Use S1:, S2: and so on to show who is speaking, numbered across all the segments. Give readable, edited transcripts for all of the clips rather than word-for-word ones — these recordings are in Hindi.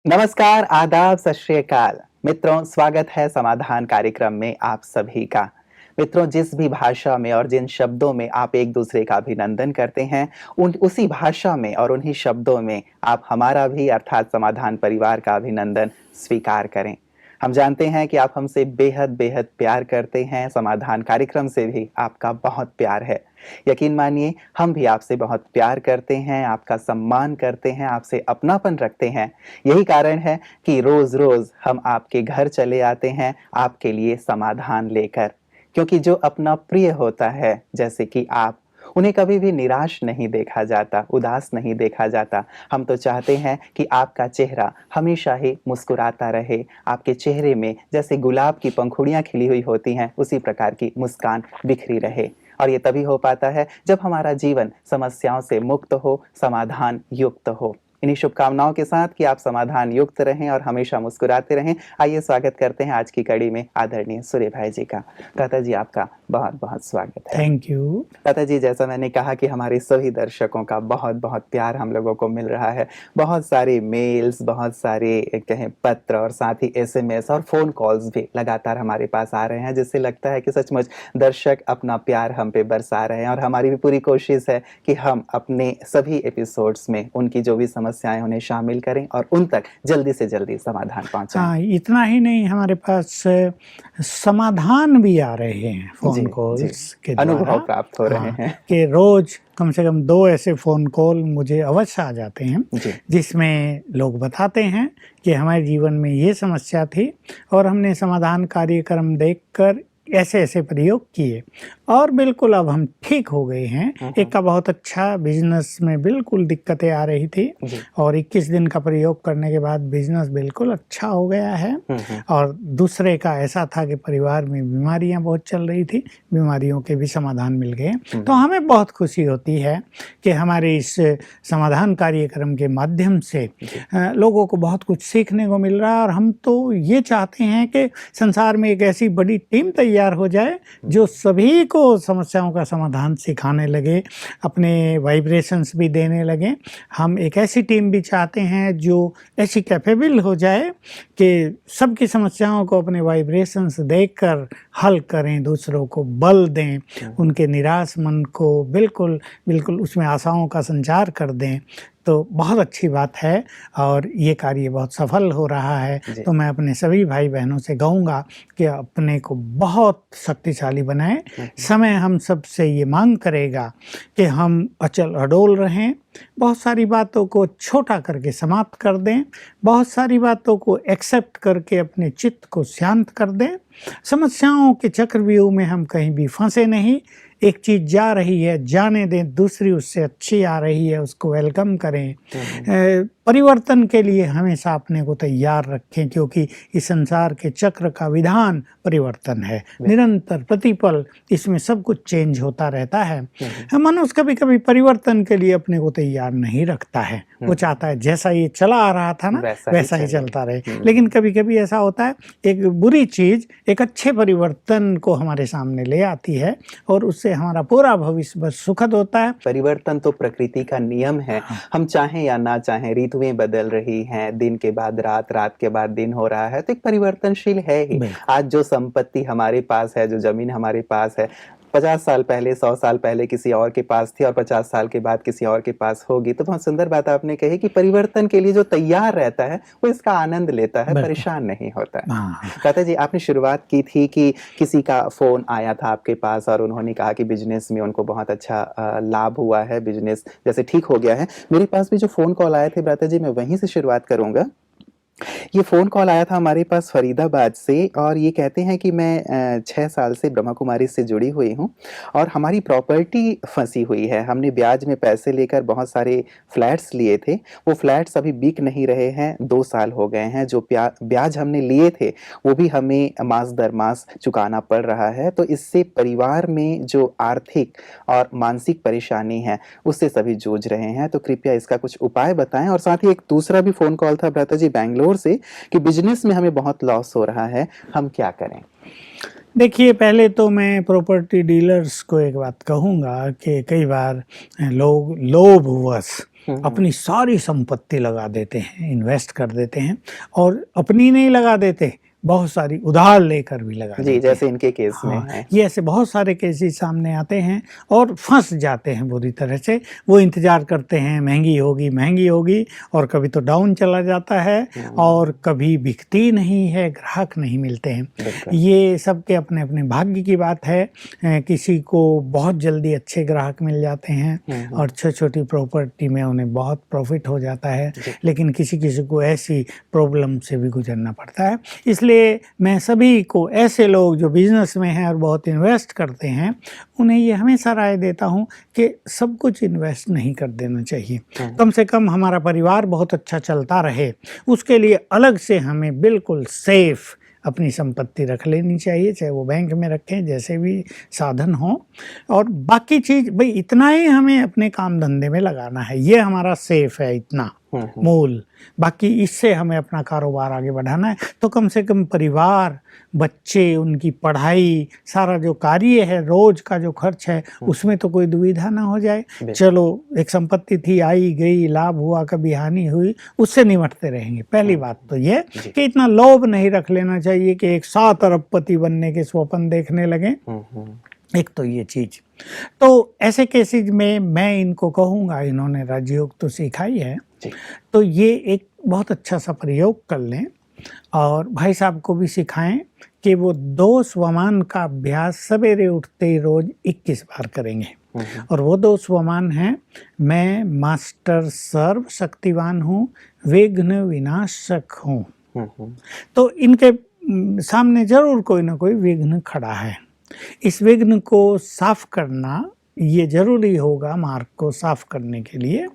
S1: नमस्कार, आदाब, सत श्री अकाल। मित्रों, स्वागत है समाधान कार्यक्रम में आप सभी का। मित्रों, जिस भी भाषा में और जिन शब्दों में आप एक दूसरे का अभिनंदन करते हैं, उसी भाषा में और उन्हीं शब्दों में आप हमारा भी अर्थात समाधान परिवार का अभिनंदन स्वीकार करें। हम जानते हैं कि आप हमसे बेहद बेहद प्यार करते हैं, समाधान कार्यक्रम से भी आपका बहुत प्यार है। यकीन मानिए, हम भी आपसे बहुत प्यार करते हैं, आपका सम्मान करते हैं, आपसे अपनापन रखते हैं। यही कारण है कि रोज़-रोज़ हम आपके घर चले आते हैं, आपके लिए समाधान लेकर। क्योंकि जो अपना प्रिय होता है, जैसे कि आप, उन्हें कभी भी निराश नहीं देखा जाता, उदास नहीं देखा जाता। हम तो चाहते हैं कि आपका चेहरा हमेशा ही मुस्कुराता रहे, आपके चेहरे में जैसे गुलाब की पंखुड़ियाँ खिली हुई होती हैं, उसी प्रकार की मुस्कान बिखरी रहे। और ये तभी हो पाता है जब हमारा जीवन समस्याओं से मुक्त हो, समाधान युक्त हो। इन्हीं शुभकामनाओं के साथ कि आप समाधान युक्त रहें और हमेशा मुस्कुराते रहें, आइए स्वागत करते हैं आज की कड़ी में आदरणीय सूर्य भाई जी का। दादा जी, आपका बहुत-बहुत स्वागत है।
S2: Thank you.
S1: दादा जी, जैसा मैंने कहा कि हमारे सभी दर्शकों का बहुत-बहुत प्यार हम लोगों को मिल रहा है। बहुत सारे मेल्स, बहुत सारे कहें पत्र और साथ ही एसएमएस और फ़ोन कॉल्स भी लगातार हमारे पास आ रहे हैं, जिससे लगता है कि सचमुच दर्शक अपना प्यार हम पे बरसा रहे हैं और हमारी भी पूरी कोशिश है कि हम अपने सभी एपिसोड्स में उनकी जो भी समस्याएँ उन्हें शामिल करें और उन तक जल्दी से जल्दी समाधान पहुँचाएँ।
S2: हाँ, इतना ही नहीं, हमारे पास समाधान भी आ रहे हैं
S1: जी,
S2: फ़ोन
S1: जी।
S2: कॉल्स के
S1: अनुभव
S2: द्वारा।
S1: प्राप्त हो रहे
S2: हाँ,
S1: हैं।
S2: कि रोज़ कम से कम 2 ऐसे फ़ोन कॉल मुझे अवश्य आ जाते हैं,
S1: जी।
S2: जिसमें लोग बताते हैं कि हमारे जीवन में ये समस्या थी और हमने समाधान कार्यक्रम देखकर ऐसे-ऐसे प्रयोग किए और बिल्कुल अब हम ठीक हो गए हैं।
S1: हुँ,
S2: एक
S1: हुँ।
S2: का बहुत अच्छा बिज़नेस में बिल्कुल दिक्कतें आ रही थी
S1: जी।
S2: और 21 दिन का प्रयोग करने के बाद बिज़नेस बिल्कुल अच्छा हो गया है।
S1: हुँ, हुँ।
S2: और दूसरे का ऐसा था कि परिवार में बीमारियां बहुत चल रही थी, बीमारियों के भी समाधान मिल गए।
S1: हुँ।
S2: तो हमें बहुत खुशी होती है कि हमारे इस समाधान कार्यक्रम के माध्यम से
S1: जी।
S2: लोगों को बहुत कुछ सीखने को मिल रहा है और हम तो ये चाहते हैं कि संसार में एक ऐसी बड़ी टीम तैयार हो जाए जो सभी को समस्याओं का समाधान सिखाने लगे, अपने वाइब्रेशंस भी देने लगे। हम एक ऐसी टीम भी चाहते हैं जो ऐसी कैपेबल हो जाए कि सबकी समस्याओं को अपने वाइब्रेशंस देखकर हल करें, दूसरों को बल दें, उनके निराश मन को बिल्कुल बिल्कुल उसमें आशाओं का संचार कर दें। तो बहुत अच्छी बात है और ये कार्य बहुत सफल हो रहा है।
S1: जी।
S2: तो मैं अपने सभी भाई बहनों से कहूँगा कि अपने को बहुत शक्तिशाली बनाएं। समय हम सबसे ये मांग करेगा कि हम अचल अडोल रहें, बहुत सारी बातों को छोटा करके समाप्त कर दें, बहुत सारी बातों को एक्सेप्ट करके अपने चित्त को शांत कर दें। समस्याओं के चक्रव्यूह में हम कहीं भी फंसे नहीं। एक चीज़ जा रही है, जाने दें, दूसरी उससे अच्छी आ रही है, उसको वेलकम करें। परिवर्तन के लिए हमेशा अपने को तैयार रखें, क्योंकि इस संसार के चक्र का विधान परिवर्तन है। निरंतर प्रतिपल इसमें सब कुछ चेंज होता रहता है। मनुष्य कभी कभी परिवर्तन के लिए अपने को तैयार नहीं रखता है। वो चाहता है जैसा ये चला आ रहा था ना वैसा ही चलता रहे। लेकिन कभी कभी ऐसा होता है, एक बुरी चीज़ एक अच्छे परिवर्तन को हमारे सामने ले आती है और उससे हमारा पूरा भविष्य बस सुखद होता है।
S1: परिवर्तन तो प्रकृति का नियम है। हम चाहें या ना चाहें, ऋतुएं बदल रही हैं, दिन के बाद रात, रात के बाद दिन हो रहा है, तो एक परिवर्तनशील है ही। आज जो संपत्ति हमारे पास है, जो जमीन हमारे पास है, 50 साल पहले, 100 साल पहले किसी और के पास थी और 50 साल के बाद किसी और के पास होगी। तो बहुत सुंदर बात आपने कही कि परिवर्तन के लिए जो तैयार रहता है वो इसका आनंद लेता है, परेशान नहीं होता है। कहते जी, आपने शुरुआत की थी कि किसी का फ़ोन आया था आपके पास और उन्होंने कहा कि बिजनेस में उनको बहुत अच्छा लाभ हुआ है, बिजनेस जैसे ठीक हो गया है। मेरे पास भी जो फ़ोन कॉल आए थे भ्राता जी, मैं वहीं से शुरुआत करूँगा। ये फ़ोन कॉल आया था हमारे पास फरीदाबाद से और ये कहते हैं कि मैं 6 साल से ब्रह्मा कुमारी से जुड़ी हुई हूँ और हमारी प्रॉपर्टी फँसी हुई है। हमने ब्याज में पैसे लेकर बहुत सारे फ्लैट्स लिए थे। वो फ्लैट्स अभी बिक नहीं रहे हैं, 2 साल हो गए हैं। जो ब्याज हमने लिए थे, वो भी हमें मास दर मास चुकाना पड़ रहा है। तो इससे परिवार में जो आर्थिक और मानसिक परेशानी है, उससे सभी जूझ रहे हैं। तो कृपया इसका कुछ उपाय बताएँ। और साथ ही एक दूसरा भी फ़ोन कॉल था भ्राता जी बैंगलोर से कि बिजनेस में हमें बहुत लॉस हो रहा है, हम क्या करें?
S2: देखिए, पहले तो मैं प्रॉपर्टी डीलर्स को एक बात कहूँगा कि कई बार लोग लोभवश अपनी सारी संपत्ति लगा देते हैं, इन्वेस्ट कर देते हैं, और अपनी नहीं लगा देते, बहुत सारी उधार लेकर भी लगा देते हैं।
S1: जैसे इनके केस में है।
S2: ये ऐसे बहुत सारे केसेस सामने आते हैं और फंस जाते हैं बुरी तरह से। वो इंतजार करते हैं महंगी होगी, और कभी तो डाउन चला जाता है और कभी बिकती नहीं है, ग्राहक नहीं मिलते हैं। ये सबके अपने अपने भाग्य की बात है। किसी को बहुत जल्दी अच्छे ग्राहक मिल जाते हैं और छोटी प्रॉपर्टी में उन्हें बहुत प्रॉफिट हो जाता है, लेकिन किसी को ऐसी प्रॉब्लम से भी गुजरना पड़ता है। इसलिए मैं सभी को, ऐसे लोग जो बिजनेस में हैं और बहुत इन्वेस्ट करते हैं, उन्हें ये हमेशा राय देता हूँ कि सब कुछ इन्वेस्ट नहीं कर देना चाहिए। कम से कम हमारा परिवार बहुत अच्छा चलता रहे, उसके लिए अलग से हमें बिल्कुल सेफ अपनी संपत्ति रख लेनी चाहिए, चाहे वो बैंक में रखें, जैसे भी साधन हो। और बाकी चीज़ भाई इतना ही हमें अपने काम धंधे में लगाना है, ये हमारा सेफ है, इतना मूल। बाकी इससे हमें अपना कारोबार आगे बढ़ाना है। तो कम से कम परिवार, बच्चे, उनकी पढ़ाई, सारा जो कार्य है, रोज का जो खर्च है, उसमें तो कोई दुविधा ना हो जाए। चलो एक संपत्ति थी, आई गई, लाभ हुआ, कभी हानि हुई, उससे निपटते रहेंगे। पहली बात तो ये कि इतना लोभ नहीं रख लेना चाहिए कि एक 7 अरबपति बनने के स्वप्न देखने लगे। एक तो ये चीज। तो ऐसे केसेज में मैं इनको कहूँगा, इन्होंने राजयोग तो सीखा ही है, तो ये एक बहुत अच्छा सा प्रयोग कर लें और भाई साहब को भी सिखाएं कि वो 2 स्वमान का अभ्यास सवेरे उठते ही रोज 21 बार करेंगे। और वो 2 स्वमान हैं, मैं मास्टर सर्व शक्तिवान हूँ, विघ्न विनाशक हूँ। तो इनके सामने जरूर कोई ना कोई विघ्न खड़ा है। इस विघ्न को साफ करना ये जरूरी होगा, मार्ग को साफ करने के लिए।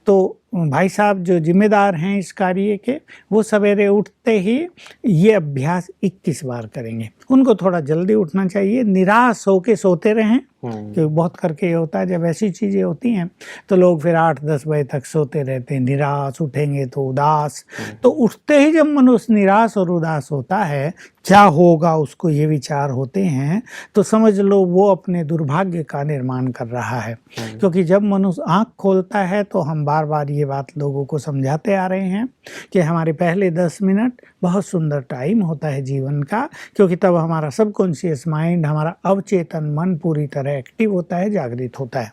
S2: तो भाई साहब जो जिम्मेदार हैं इस कार्य के, वो सवेरे उठते ही ये अभ्यास 21 बार करेंगे। उनको थोड़ा जल्दी उठना चाहिए, निराश होके सोते रहें, क्योंकि बहुत करके ये होता है जब ऐसी चीज़ें होती हैं तो लोग फिर 8-10 बजे तक सोते रहते हैं, निराश, उठेंगे तो उदास। तो उठते ही जब मनुष्य निराश और उदास होता है, क्या होगा उसको ये विचार होते हैं, तो समझ लो वो अपने दुर्भाग्य का निर्माण कर रहा है। क्योंकि जब मनुष्य आँख खोलता है, तो हम बार बार ये बात लोगों को समझाते आ रहे हैं कि हमारे पहले 10 मिनट बहुत सुंदर टाइम होता है जीवन का, क्योंकि तब हमारा सबकॉन्शियस माइंड, हमारा अवचेतन मन पूरी तरह एक्टिव होता है, जागृत होता है।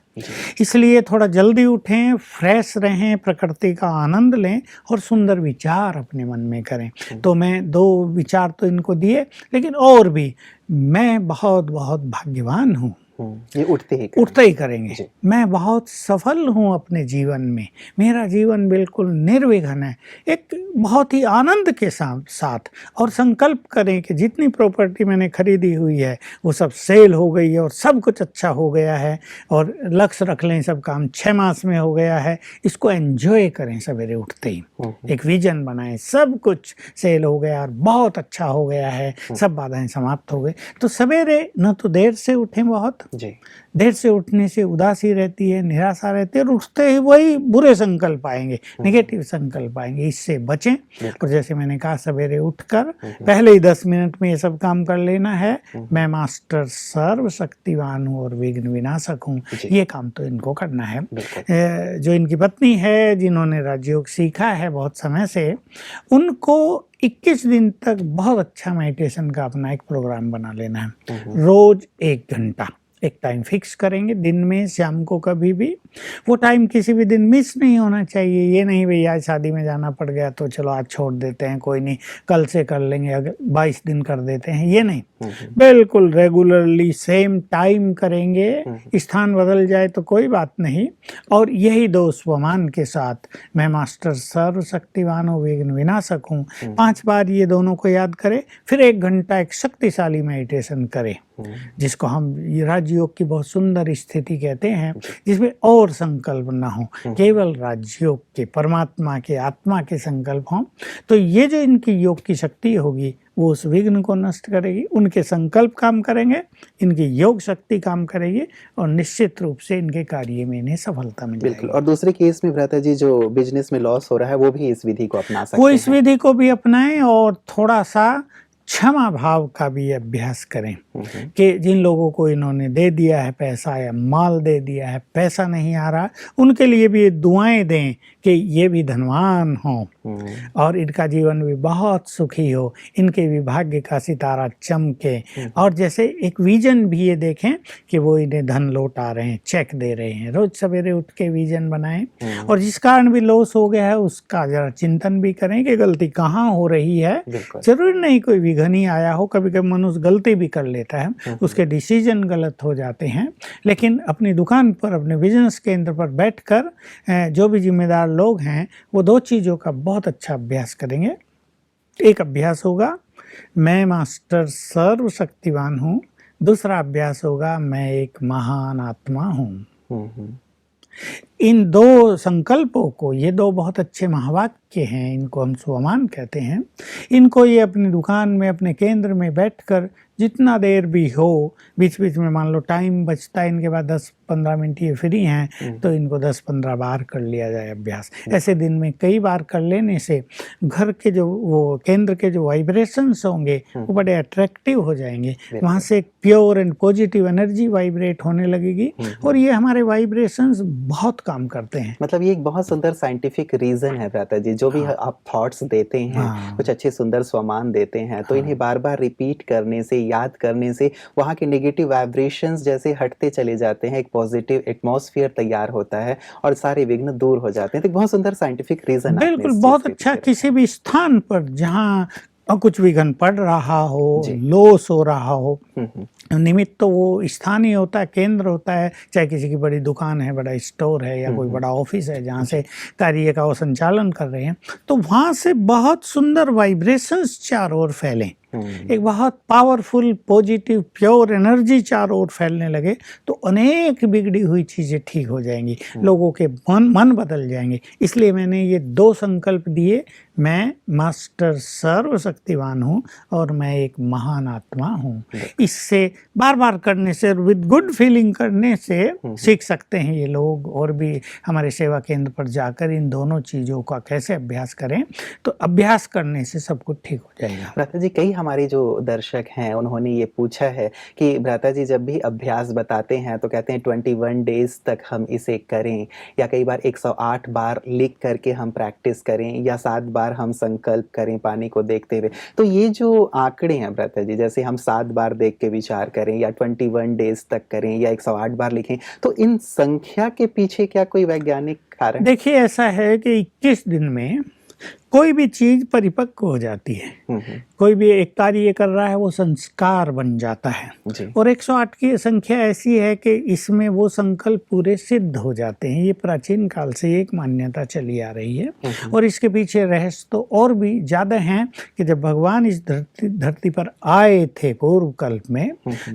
S2: इसलिए थोड़ा जल्दी उठें, फ्रेश रहें, प्रकृति का आनंद लें और सुंदर विचार अपने मन में करें। तो मैं 2 विचार तो इनको दिए, लेकिन और भी, मैं बहुत बहुत भाग्यवान हूँ,
S1: ये उठते ही करेंगे।
S2: मैं बहुत सफल हूँ अपने जीवन में, मेरा जीवन बिल्कुल निर्विघ्न है, एक बहुत ही आनंद के साथ। और संकल्प करें कि जितनी प्रॉपर्टी मैंने खरीदी हुई है वो सब सेल हो गई है और सब कुछ अच्छा हो गया है, और लक्ष्य रख लें सब काम 6 मास में हो गया है। इसको एंजॉय करें सवेरे उठते ही, एक विजन बनाएं, सब कुछ सेल हो गया और बहुत अच्छा हो गया है, सब बाधाएं समाप्त हो गई। तो सवेरे न तो देर से उठें, बहुत देर से उठने से उदासी रहती है, निराशा रहती है, और उठते ही वही बुरे संकल्प आएंगे, नेगेटिव संकल्प आएंगे। इससे बचें। और जैसे मैंने कहा, सवेरे उठकर पहले ही 10 मिनट में ये सब काम कर लेना है। मैं मास्टर सर्व शक्तिवान हूँ और विघ्न विनाशक हूँ, ये काम तो इनको करना है। जो इनकी पत्नी है, जिन्होंने राजयोग सीखा है बहुत समय से, उनको 21 दिन तक बहुत अच्छा मेडिटेशन का अपना एक प्रोग्राम बना लेना है। रोज 1 घंटा एक टाइम फिक्स करेंगे, दिन में, शाम को, कभी भी। वो टाइम किसी भी दिन मिस नहीं होना चाहिए। ये नहीं भैया आज शादी में जाना पड़ गया तो चलो आज छोड़ देते हैं, कोई नहीं कल से कर लेंगे, अगर 22 दिन कर देते हैं, ये नहीं। बिल्कुल रेगुलरली सेम टाइम करेंगे, स्थान बदल जाए तो कोई बात नहीं। और यही 2 स्वमान के साथ, मैं मास्टर सर्व शक्तिवान हूँ, विघ्न विनाशक हूँ, 5 बार ये दोनों को याद करें। फिर 1 घंटा एक शक्तिशाली मेडिटेशन करें, जिसको हम राजयोग की बहुत सुंदर स्थिति कहते हैं, जिसमें और संकल्प ना हो, केवल राजयोग के, परमात्मा के, आत्मा के संकल्प हों। तो ये जो इनकी योग की शक्ति होगी, वो उस विघ्न को नष्ट करेगी। उनके संकल्प काम करेंगे, इनकी योग शक्ति काम करेगी, और निश्चित रूप से इनके कार्य में इन्हें सफलता मिल जाएगी।
S1: और दूसरे केस में भ्राता जी, जो बिजनेस में लॉस हो रहा है, वो भी इस विधि को अपना सकते हैं।
S2: वो इस विधि को भी अपनाएं और थोड़ा सा क्षमा भाव का भी अभ्यास करें कि जिन लोगों को इन्होंने दे दिया है पैसा या माल दे दिया है, पैसा नहीं आ रहा, उनके लिए भी दुआएं दें कि ये भी धनवान हों और इनका जीवन भी बहुत सुखी हो, इनके भी भाग्य का सितारा चमके। और जैसे एक विजन भी ये देखें कि वो इन्हें धन लौटा रहे हैं, चेक दे रहे हैं। रोज सवेरे उठ के विजन बनाएं और जिस कारण भी लॉस हो गया है उसका जरा चिंतन भी करें कि गलती कहाँ हो रही है। जरूरी नहीं कोई विघन ही आया हो, कभी कभी मनुष्य गलती भी कर लेता है, उसके डिसीजन गलत हो जाते हैं। लेकिन अपनी दुकान पर, अपने बिजनेस केंद्र पर बैठकर जो भी जिम्मेदार लोग हैं वो दो चीज़ों का बहुत अच्छा अभ्यास करेंगे। एक अभ्यास होगा मैं मास्टर सर्वशक्तिवान हूँ, दूसरा अभ्यास होगा मैं एक महान आत्मा हूँ। इन दो संकल्पों को, ये दो बहुत अच्छे महावाक्य हैं, इनको हम स्वमान कहते हैं। इनको ये अपनी दुकान में, अपने केंद्र में बैठकर जितना देर भी हो, बीच बीच में मान लो टाइम बचता है इनके बाद 10-15 मिनट ये फ्री हैं तो इनको 10-15 बार कर लिया जाए अभ्यास। ऐसे दिन में कई बार कर लेने से घर के जो वो केंद्र के जो वाइब्रेशंस होंगे वो बड़े अट्रैक्टिव हो जाएंगे। वहाँ से एक pure and positive energy vibrate होने लगेगी और ये हमारे वाइब्रेशंस बहुत काम करते हैं।
S1: मतलब ये एक बहुत सुंदर साइंटिफिक रीजन है भ्राता जी, जो भी आप थॉट्स देते हैं, कुछ अच्छे सुंदर स्वमान देते हैं, तो इन्हें बार बार रिपीट करने से, याद करने से वहाँ के नेगेटिव वाइब्रेशंस जैसे हटते चले जाते हैं, एक पॉजिटिव एटमॉस्फेयर तैयार होता है और सारे विघ्न दूर हो जाते हैं। तो बहुत सुंदर साइंटिफिक रीजन।
S2: बिल्कुल, बहुत अच्छा। किसी भी स्थान पर जहाँ कुछ विघन पड़ रहा हो, लॉस हो रहा हो, निमित्त तो वो स्थान ही होता है, केंद्र होता है। चाहे किसी की बड़ी दुकान है, बड़ा स्टोर है या कोई बड़ा ऑफिस है जहाँ से कार्य का वो संचालन कर रहे हैं, तो वहाँ से बहुत सुंदर वाइब्रेशंस चारों ओर फैलें, एक बहुत पावरफुल पॉजिटिव प्योर एनर्जी चारों ओर फैलने लगे तो अनेक बिगड़ी हुई चीज़ें ठीक हो जाएंगी, लोगों के मन बदल जाएंगे। इसलिए मैंने ये दो संकल्प दिए, मैं मास्टर सर्वशक्तिवान हूँ और मैं एक महान आत्मा हूँ। इससे बार बार करने से, विद गुड फीलिंग करने से सीख सकते हैं ये लोग, और भी हमारे सेवा केंद्र पर जाकर इन दोनों चीज़ों का कैसे अभ्यास करें, तो अभ्यास करने से सब कुछ ठीक हो जाएगा।
S1: भ्राता जी, कई हमारे जो दर्शक हैं उन्होंने ये पूछा है कि भ्राता जी जब भी अभ्यास बताते हैं तो कहते हैं 21 डेज तक हम इसे करें, या कई बार 108 बार लिख करके हम प्रैक्टिस करें, या 7 बार हम संकल्प करें पानी को देखते हुए। तो ये जो आंकड़े हैं भ्राता जी, जैसे हम 7 बार देख के विचार करें या 21 डेज तक करें या 108 बार लिखें, तो इन संख्या के पीछे क्या कोई वैज्ञानिक कारण?
S2: देखिए, ऐसा है कि 21 दिन में कोई भी चीज परिपक्व हो जाती है, कोई भी एक कार्य कर रहा है वो संस्कार बन जाता है। और 108 की संख्या ऐसी है कि इसमें वो संकल्प पूरे सिद्ध हो जाते हैं। ये प्राचीन काल से एक मान्यता चली आ रही है और इसके पीछे रहस्य तो और भी ज्यादा हैं कि जब भगवान इस धरती पर आए थे पूर्व कल्प में,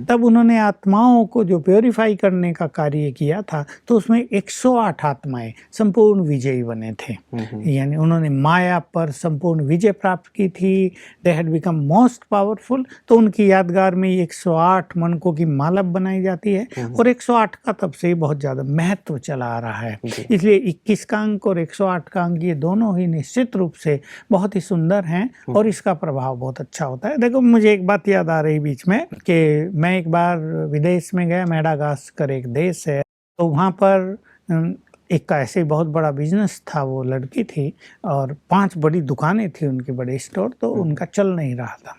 S2: तब उन्होंने आत्माओं को जो प्योरीफाई करने का कार्य किया था, तो उसमें 108 आत्माएं संपूर्ण विजयी बने थे। यानी उन्होंने माया पर संपूर्ण विजय प्राप्त की थी, they had become most powerful. तो उनकी यादगार में 108 मनकों की माला बनाई जाती है और 108 का तब से बहुत ज़्यादा महत्व चला आ रहा है। इसलिए 21 का अंक और 108 का अंक ये दोनों ही निश्चित रूप से बहुत ही सुंदर हैं और इसका प्रभाव बहुत अच्छा होता है। देखो, मुझे एक बात याद आ रही बीच में कि मैं एक बार विदेश में गया, मेडागास्कर एक देश है, तो वहाँ पर एक का ऐसे बहुत बड़ा बिजनेस था, वो लड़की थी और 5 बड़ी दुकानें थी उनके, बड़े स्टोर, तो उनका चल नहीं रहा था।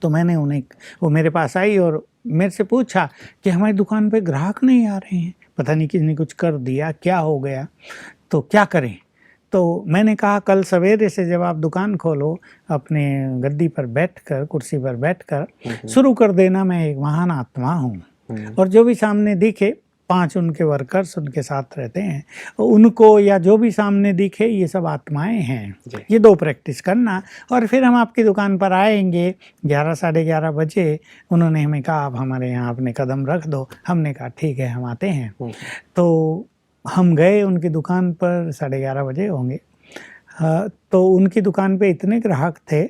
S2: तो मैंने उन्हें, वो मेरे पास आई और मेरे से पूछा कि हमारी दुकान पे ग्राहक नहीं आ रहे हैं, पता नहीं किसने कुछ कर दिया, क्या हो गया, तो क्या करें। तो मैंने कहा कल सवेरे से जब आप दुकान खोलो, अपने गद्दी पर बैठकर, कुर्सी पर बैठकर शुरू कर देना, मैं एक महान आत्मा हूँ, और जो भी सामने दिखे, 5 उनके वर्कर्स उनके साथ रहते हैं, उनको या जो भी सामने दिखे ये सब आत्माएं हैं। ये 2 प्रैक्टिस करना और फिर हम आपकी दुकान पर आएंगे 11 साढ़े 11 बजे। उन्होंने हमें कहा आप हमारे यहाँ अपने कदम रख दो। हमने कहा ठीक है, हम आते हैं। तो हम गए उनकी दुकान पर, 11:30 बजे होंगे। तो उनकी दुकान पे इतने ग्राहक थे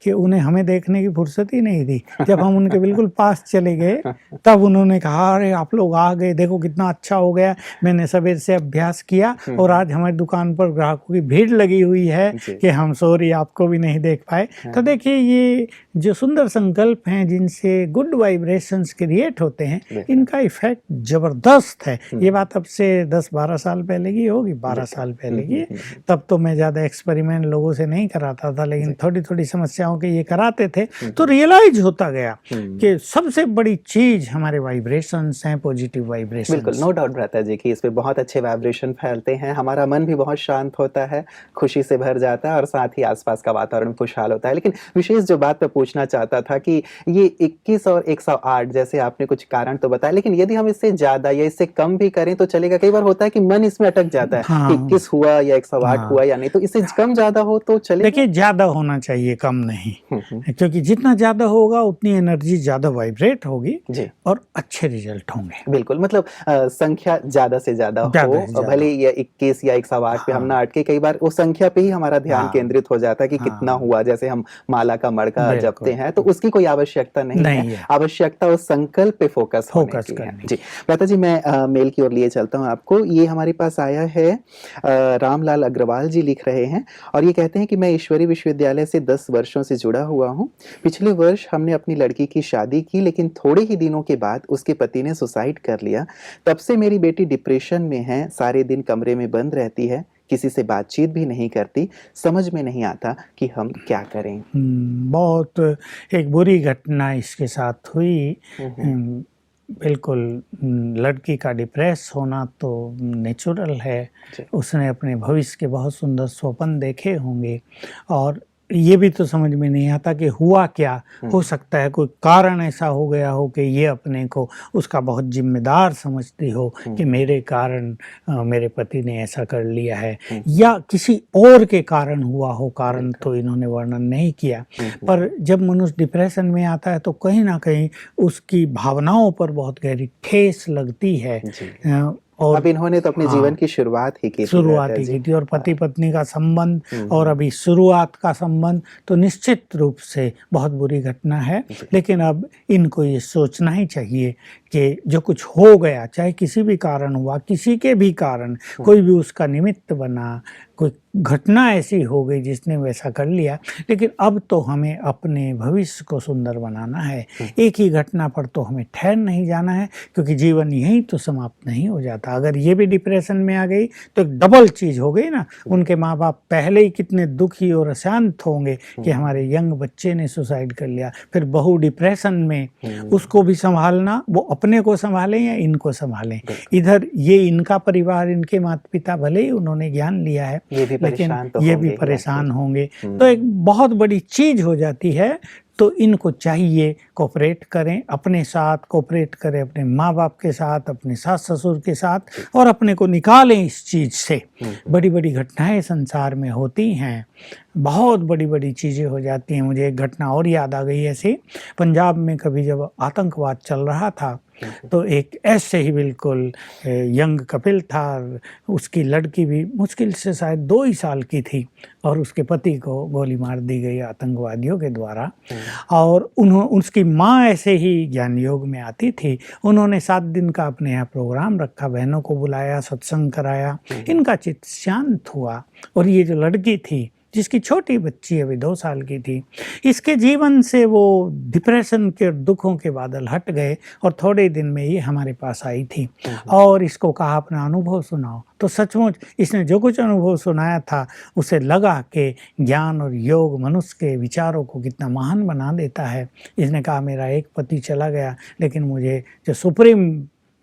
S2: कि उन्हें हमें देखने की फुर्सत ही नहीं थी। जब हम उनके बिल्कुल पास चले गए तब उन्होंने कहा, अरे आप लोग आ गए, देखो कितना अच्छा हो गया, मैंने सवेर से अभ्यास किया और आज हमारी दुकान पर ग्राहकों की भीड़ लगी हुई है कि हम सॉरी आपको भी नहीं देख पाए। तो देखिए ये जो सुंदर संकल्प हैं जिनसे गुड वाइब्रेशंस क्रिएट होते हैं, इनका इफेक्ट जबरदस्त है। ये बात अब से 10-12 साल पहले की होगी, 12 साल पहले की। तब तो मैं ज़्यादा एक्सपेरिमेंट लोगों से नहीं कराता था, लेकिन थोड़ी थोड़ी समस्याओं के ये कराते थे तो रियलाइज होता गया कि सबसे बड़ी चीज हमारे वाइब्रेशंस हैं, पॉजिटिव वाइब्रेशंस।
S1: बिल्कुल, नो डाउट भ्राता जी कि इस पे बहुत अच्छे वाइब्रेशन फैलते हैं, हमारा मन भी बहुत शांत होता है, खुशी से भर जाता है और साथ ही आसपास का वातावरण खुशहाल होता है। लेकिन विशेष जो बात मैं पूछना चाहता था कि ये 21 और 108 जैसे आपने कुछ कारण तो बताया, लेकिन यदि हम इससे ज्यादा या इससे कम भी करें तो चलेगा? कई बार होता है कि मन इसमें अटक जाता है कि 21 हुआ या 108 हुआ या नहीं, तो इससे कम ज्यादा हो तो चलेगा?
S2: देखिए ज्यादा होना चाहिए, कम नहीं, क्योंकि जितना ज्यादा होगा उतनी एनर्जी ज्यादा वाइब्रेट होगी और अच्छे रिजल्ट होंगे।
S1: बिल्कुल, मतलब संख्या ज्यादा से ज्यादा हो, भले ये 21 या 108 पे हम ना अटके, कई बार वो संख्या पे ही हमारा ध्यान केंद्रित हो जाता है कि कितना हुआ। जैसे हम माला का मड़का जपते हैं तो उसकी कोई आवश्यकता नहीं है, आवश्यकता उस संकल्प पे फोकस होने की है। जी भ्राता जी, मैं मेल की ओर लिए चलता हूँ आपको। ये हमारे पास आया है, रामलाल अग्रवाल जी लिख रहे हैं और ये कहते हैं कि मैं ईश्वरीय विश्वविद्यालय से 10 वर्षों से जुड़ा हुआ हूँ। पिछले वर्ष हमने अपनी लड़की की शादी की, लेकिन थोड़े ही दिनों के बाद उसके पति ने सुसाइड कर लिया। तब से मेरी बेटी डिप्रेशन में है, सारे दिन कमरे में बंद रहती है, किसी से बातचीत भी नहीं करती। समझ में नहीं आता कि हम क्या करें।
S2: बहुत एक बुरी घटना इसके साथ हुई। बिल्कुल, लड़की का डिप्रेस होना तो नेचुरल है। उसने अपने भविष्य के बहुत सुंदर स्वप्न देखे होंगे और ये भी तो समझ में नहीं आता कि हुआ क्या। हो सकता है कोई कारण ऐसा हो गया हो कि ये अपने को उसका बहुत जिम्मेदार समझती हो कि मेरे कारण मेरे पति ने ऐसा कर लिया है, या किसी और के कारण हुआ हो। कारण तो इन्होंने वर्णन नहीं किया, पर जब मनुष्य डिप्रेशन में आता है तो कहीं ना कहीं उसकी भावनाओं पर बहुत गहरी ठेस लगती है।
S1: और अब इन्होंने तो अपने जीवन की शुरुआत ही की
S2: थी और पति पत्नी का संबंध और अभी शुरुआत का संबंध तो निश्चित रूप से बहुत बुरी घटना है। लेकिन अब इनको ये सोचना ही चाहिए कि जो कुछ हो गया, चाहे किसी भी कारण हुआ, किसी के भी कारण कोई भी उसका निमित्त बना, कोई घटना ऐसी हो गई जिसने वैसा कर लिया, लेकिन अब तो हमें अपने भविष्य को सुंदर बनाना है। एक ही घटना पर तो हमें ठहर नहीं जाना है, क्योंकि जीवन यहीं तो समाप्त नहीं हो जाता। अगर ये भी डिप्रेशन में आ गई तो एक डबल चीज हो गई ना। उनके माँ बाप पहले ही कितने दुखी और अशांत होंगे कि हमारे यंग बच्चे ने सुसाइड कर लिया, फिर बहू डिप्रेशन में, उसको भी संभालना, वो अपने को संभालें या इनको संभालें। इधर ये इनका परिवार, इनके माता पिता भले ही उन्होंने ज्ञान लिया है, लेकिन ये भी परेशान होंगे। तो एक बहुत बड़ी चीज हो जाती है। तो इनको चाहिए कोऑपरेट करें, अपने साथ कोऑपरेट करें, अपने माँ बाप के साथ, अपने सास ससुर के साथ, और अपने को निकालें इस चीज से। बड़ी बड़ी घटनाएं संसार में होती हैं, बहुत बड़ी बड़ी चीज़ें हो जाती हैं। मुझे एक घटना और याद आ गई ऐसे, पंजाब में कभी जब आतंकवाद चल रहा था तो एक ऐसे ही बिल्कुल यंग कपिल था, उसकी लड़की भी मुश्किल से शायद 2 ही साल की थी और उसके पति को गोली मार दी गई आतंकवादियों के द्वारा। और उसकी माँ ऐसे ही ज्ञान योग में आती थी। उन्होंने 7 दिन का अपने यहाँ प्रोग्राम रखा, बहनों को बुलाया, सत्संग कराया, इनका चित्त शांत हुआ। और ये जो लड़की थी जिसकी छोटी बच्ची अभी 2 साल की थी, इसके जीवन से वो डिप्रेशन के दुखों के बादल हट गए और थोड़े दिन में ये हमारे पास आई थी और इसको कहा अपना अनुभव सुनाओ। तो सचमुच इसने जो कुछ अनुभव सुनाया था उसे लगा कि ज्ञान और योग मनुष्य के विचारों को कितना महान बना देता है। इसने कहा मेरा एक पति चला गया, लेकिन मुझे जो सुप्रीम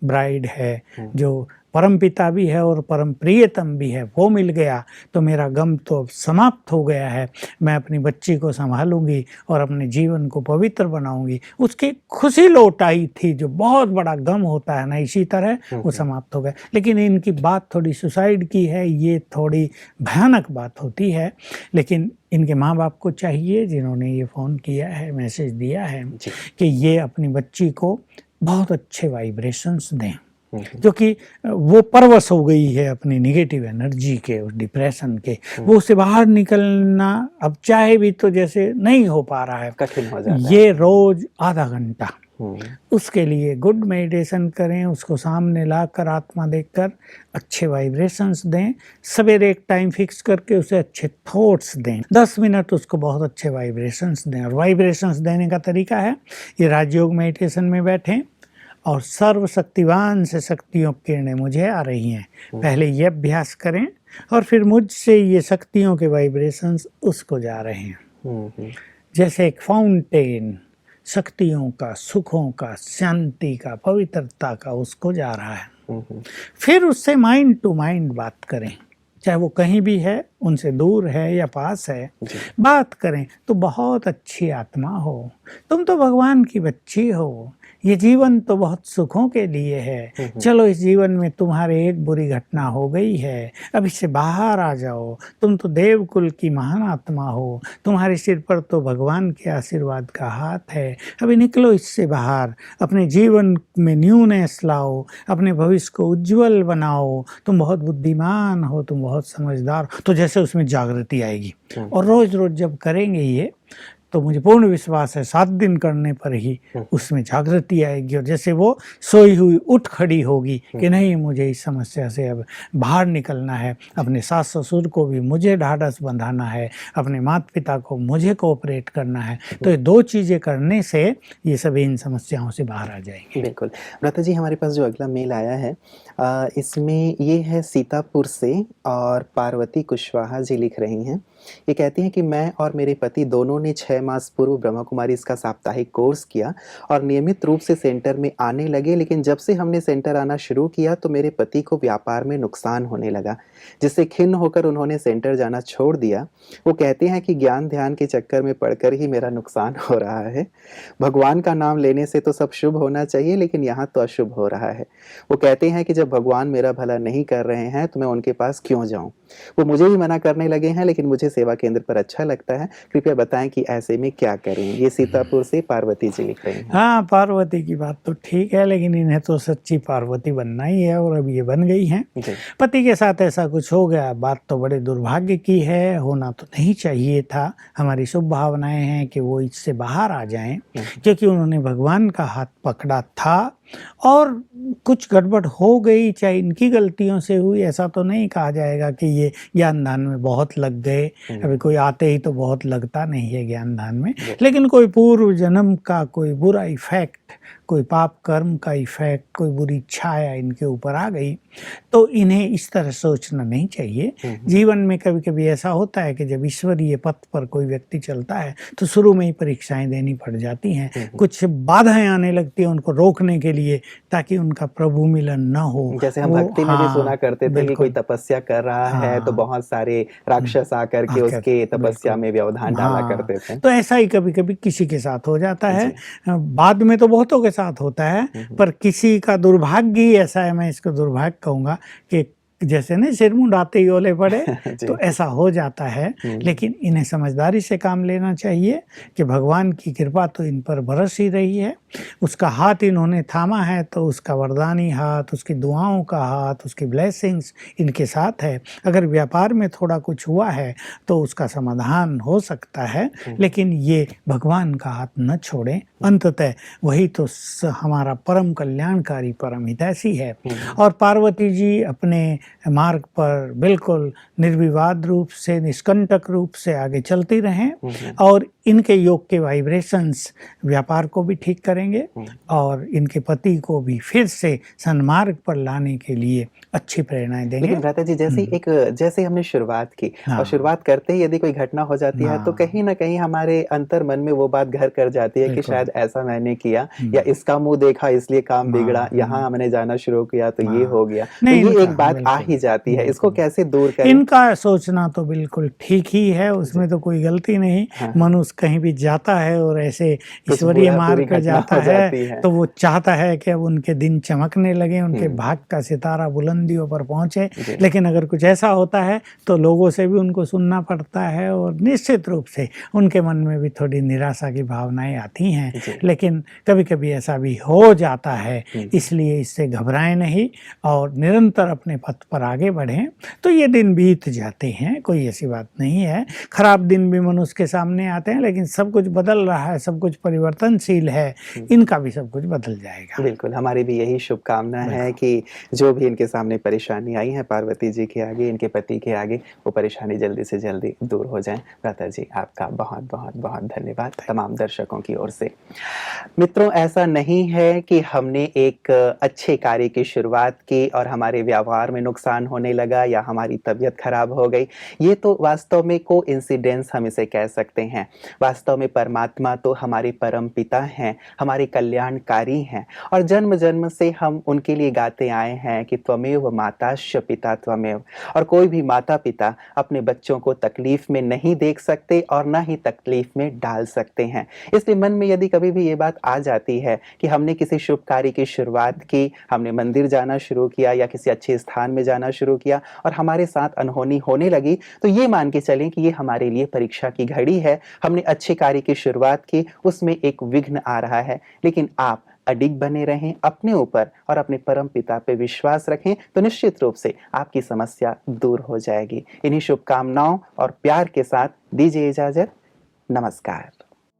S2: ब्राइड है, जो परम पिता भी है और परम प्रियतम भी है, वो मिल गया तो मेरा गम तो अब समाप्त हो गया है। मैं अपनी बच्ची को संभालूंगी और अपने जीवन को पवित्र बनाऊंगी। उसकी खुशी लौट आई थी, जो बहुत बड़ा गम होता है ना, इसी तरह वो समाप्त हो गया। लेकिन इनकी बात थोड़ी सुसाइड की है, ये थोड़ी भयानक बात होती है। लेकिन इनके माँ बाप को चाहिए, जिन्होंने ये फ़ोन किया है, मैसेज दिया है, कि ये अपनी बच्ची को बहुत अच्छे वाइब्रेशंस दें। क्योंकि वो परवश हो गई है अपनी निगेटिव एनर्जी के, उस डिप्रेशन के। वो उससे बाहर निकलना अब चाहे भी तो जैसे नहीं हो पा रहा है,
S1: कठिन हो जाता है।
S2: ये रोज आधा घंटा उसके लिए गुड मेडिटेशन करें, उसको सामने लाकर आत्मा देखकर अच्छे वाइब्रेशंस दें, सवेरे एक टाइम फिक्स करके उसे अच्छे थॉट्स दें, 10 मिनट उसको बहुत अच्छे वाइब्रेशंस दें। और वाइब्रेशंस देने का तरीका है, ये राजयोग मेडिटेशन में बैठें और सर्वशक्तिवान से शक्तियों की किरणें मुझे आ रही हैं, पहले ये अभ्यास करें और फिर मुझसे ये शक्तियों के वाइब्रेशंस उसको जा रहे हैं। जैसे एक फाउंटेन शक्तियों का, सुखों का, शांति का, पवित्रता का उसको जा रहा है। फिर उससे माइंड टू माइंड बात करें, चाहे वो कहीं भी है, उनसे दूर है या पास है, बात करें तो बहुत अच्छी आत्मा हो, तुम तो भगवान की बच्ची हो, ये जीवन तो बहुत सुखों के लिए है, चलो इस जीवन में तुम्हारे एक बुरी घटना हो गई है, अब इससे बाहर आ जाओ, तुम तो देवकुल की महान आत्मा हो, तुम्हारे सिर पर तो भगवान के आशीर्वाद का हाथ है, अभी निकलो इससे बाहर, अपने जीवन में न्यूनेस लाओ, अपने भविष्य को उज्जवल बनाओ, तुम बहुत बुद्धिमान हो, तुम बहुत समझदार हो। तो जैसे उसमें जागृति आएगी। और रोज रोज जब करेंगे ये, तो मुझे पूर्ण विश्वास है 7 दिन करने पर ही उसमें जागृति आएगी और जैसे वो सोई हुई उठ खड़ी होगी कि नहीं, मुझे इस समस्या से अब बाहर निकलना है, अपने सास ससुर को भी मुझे ढाढ़स बंधाना है, अपने माता पिता को मुझे कोऑपरेट करना है। तो ये 2 चीज़ें करने से ये सभी इन समस्याओं से बाहर आ जाएंगे।
S1: बिल्कुल। व्रता जी, हमारे पास जो अगला मेल आया है इसमें ये है सीतापुर से और पार्वती कुशवाहा जी लिख रही हैं। ये कहती हैं कि मैं और मेरे पति दोनों ने 6 मास पूर्व ब्रह्मा कुमारी इसका साप्ताहिक कोर्स किया और नियमित रूप से सेंटर में आने लगे, लेकिन जब से हमने सेंटर आना शुरू किया तो मेरे पति को व्यापार में नुकसान होने लगा, जिससे खिन्न होकर उन्होंने सेंटर जाना छोड़ दिया। वो कहते हैं कि ज्ञान ध्यान के चक्कर में पड़कर ही मेरा नुकसान हो रहा है। भगवान का नाम लेने से तो सब शुभ होना चाहिए, लेकिन यहाँ तो अशुभ हो रहा है। वो कहते हैं कि जब भगवान मेरा भला नहीं कर रहे हैं तो मैं उनके पास क्यों जाऊं। वो मुझे ही मना करने लगे हैं, लेकिन मुझे सेवा केंद्र पर अच्छा लगता है। कृपया बताएं कि ऐसे में क्या करें। ये सीतापुर से पार्वती जी लिख रही हैं।
S2: हाँ, पार्वती की बात तो ठीक है, लेकिन इन्हें तो सच्ची पार्वती बनना ही है और अब ये बन गई हैं। पति के साथ ऐसा कुछ हो गया, बात तो बड़े दुर्भाग्य की है, होना तो नहीं चाहिए था। हमारी शुभ भावनाएं हैं कि वो इससे बाहर आ जाएं, क्योंकि उन्होंने भगवान का हाथ पकड़ा था और कुछ गड़बड़ हो गई, चाहे इनकी गलतियों से हुई, ऐसा तो नहीं कहा जाएगा कि ये ज्ञान दान में बहुत लग गए। अभी कोई आते ही तो बहुत लगता नहीं है ज्ञान दान में, लेकिन कोई पूर्व जन्म का कोई बुरा इफेक्ट, कोई पाप कर्म का इफेक्ट, कोई बुरी छाया इनके ऊपर आ गई, तो इन्हें इस तरह सोचना नहीं चाहिए। जीवन में कभी कभी ऐसा होता है कि जब ईश्वरीय पथ पर कोई व्यक्ति चलता है तो शुरू में ही परीक्षाएं देनी पड़ जाती हैं, कुछ बाधाएं आने लगती हैं उनको रोकने के लिए, ताकि उनका प्रभु मिलन न हो।
S1: जैसे हम भक्ति में भी सुना करते थे कि कोई तपस्या कर रहा है तो बहुत सारे राक्षस आकर के उसके तपस्या में व्यवधान डाला करते थे।
S2: तो ऐसा ही कभी कभी किसी के साथ हो जाता है, बाद में तो बहुतों के साथ होता है, पर किसी का दुर्भाग्य ही ऐसा है, मैं इसको दुर्भाग्य कहूँगा, कि जैसे ना सिर मुंडाते ही ओले पड़े तो ऐसा हो जाता है। लेकिन इन्हें समझदारी से काम लेना चाहिए कि भगवान की कृपा तो इन पर बरस ही रही है, उसका हाथ इन्होंने थामा है, तो उसका वरदानी हाथ, उसकी दुआओं का हाथ, उसकी ब्लेसिंग्स इनके साथ है। अगर व्यापार में थोड़ा कुछ हुआ है तो उसका समाधान हो सकता है, लेकिन ये भगवान का हाथ न छोड़ें। अंततः वही तो हमारा परम कल्याणकारी परम हितैषी है। और पार्वती जी अपने मार्ग पर बिल्कुल निर्विवाद रूप से, निष्कंटक रूप से आगे चलती रहें, और इनके योग के वाइब्रेशंस व्यापार को भी ठीक करेंगे और इनके पति को भी फिर से सन्मार्ग पर लाने के लिए अच्छी प्रेरणाएं देंगे।
S1: लेकिन भ्राता जी, जैसे हमने शुरुआत की और शुरुआत करते ही यदि कोई घटना हो जाती है तो कहीं ना कहीं हमारे अंतर मन में वो बात घर कर जाती है कि शायद ऐसा मैंने किया, या इसका मुंह देखा इसलिए काम बिगड़ा, यहाँ हमने जाना शुरू किया तो ये हो गया। तो ये एक बात आ ही जाती है, इसको कैसे दूर करें?
S2: इनका सोचना तो बिल्कुल ठीक ही है, उसमें तो कोई गलती नहीं।
S1: हाँ।
S2: मनुष्य कहीं भी जाता है और ऐसे
S1: कुछ
S2: ईश्वरीय
S1: बुरा
S2: मार्ग
S1: बुरी
S2: पे
S1: घटना
S2: जाता
S1: हो
S2: है
S1: जाती है।
S2: तो वो चाहता है कि अब उनके दिन चमकने लगे, उनके भाग का सितारा बुलंदियों पर पहुंचे।
S1: जी।
S2: लेकिन अगर कुछ ऐसा होता है तो लोगों से भी उनको सुनना पड़ता है और निश्चित रूप से उनके मन में भी थोड़ी निराशा की भावनाएं आती हैं।
S1: जी।
S2: लेकिन कभी-कभी ऐसा भी हो जाता है,
S1: जी।
S2: इसलिए इससे घबराएं नहीं और निरंतर अपने पथ पर आगे बढ़ें तो ये दिन बीत जाते हैं, कोई ऐसी बात नहीं है। खराब दिन भी मनुष्य के सामने आते हैं, लेकिन सब कुछ बदल रहा है, सब कुछ परिवर्तनशील है, इनका भी सब कुछ बदल जाएगा।
S1: बिल्कुल, हमारी भी यही शुभकामना है कि जो भी इनके सामने परेशानी आई है पार्वती जी के आगे, इनके पति के आगे, वो परेशानी जल्दी से जल्दी दूर हो जाए। भ्राता जी, आपका बहुत धन्यवाद तमाम दर्शकों की ओर से। मित्रों, ऐसा नहीं है कि हमने एक अच्छे कार्य की शुरुआत की और हमारे व्यवहार में नुकसान होने लगा या हमारी तबीयत खराब हो गई। ये तो वास्तव में कोइंसिडेंस हम इसे कह सकते हैं। वास्तव में परमात्मा तो हमारे परम पिता हैं, हमारे कल्याणकारी हैं और जन्म-जन्म से हम उनके लिए गाते आए हैं कि त्वमेव माताश्च पिता त्वमेव। और कोई भी माता-पिता अपने बच्चों को तकलीफ में नहीं देख सकते और ना ही तकलीफ में डाल सकते हैं। इसलिए मन में यदि कभी भी ये बात आ जाती है कि हमने किसी शुभ कार्य की शुरुआत की, हमने मंदिर जाना शुरू किया या किसी अच्छे स्थान में जाना शुरू किया और हमारे साथ अनहोनी होने लगी, तो ये मान के चलें कि ये हमारे लिए परीक्षा की घड़ी है। हमने अच्छे कार्य की शुरुआत की, उसमें एक विघ्न आ रहा है, लेकिन आप अडिग बने रहें अपने ऊपर और अपने परम पिता पे विश्वास रखें, तो निश्चित रूप से आपकी समस्या दूर हो जाएगी। इन्हीं शुभकामनाओं और प्यार के साथ दीजिए इजाजत। नमस्कार।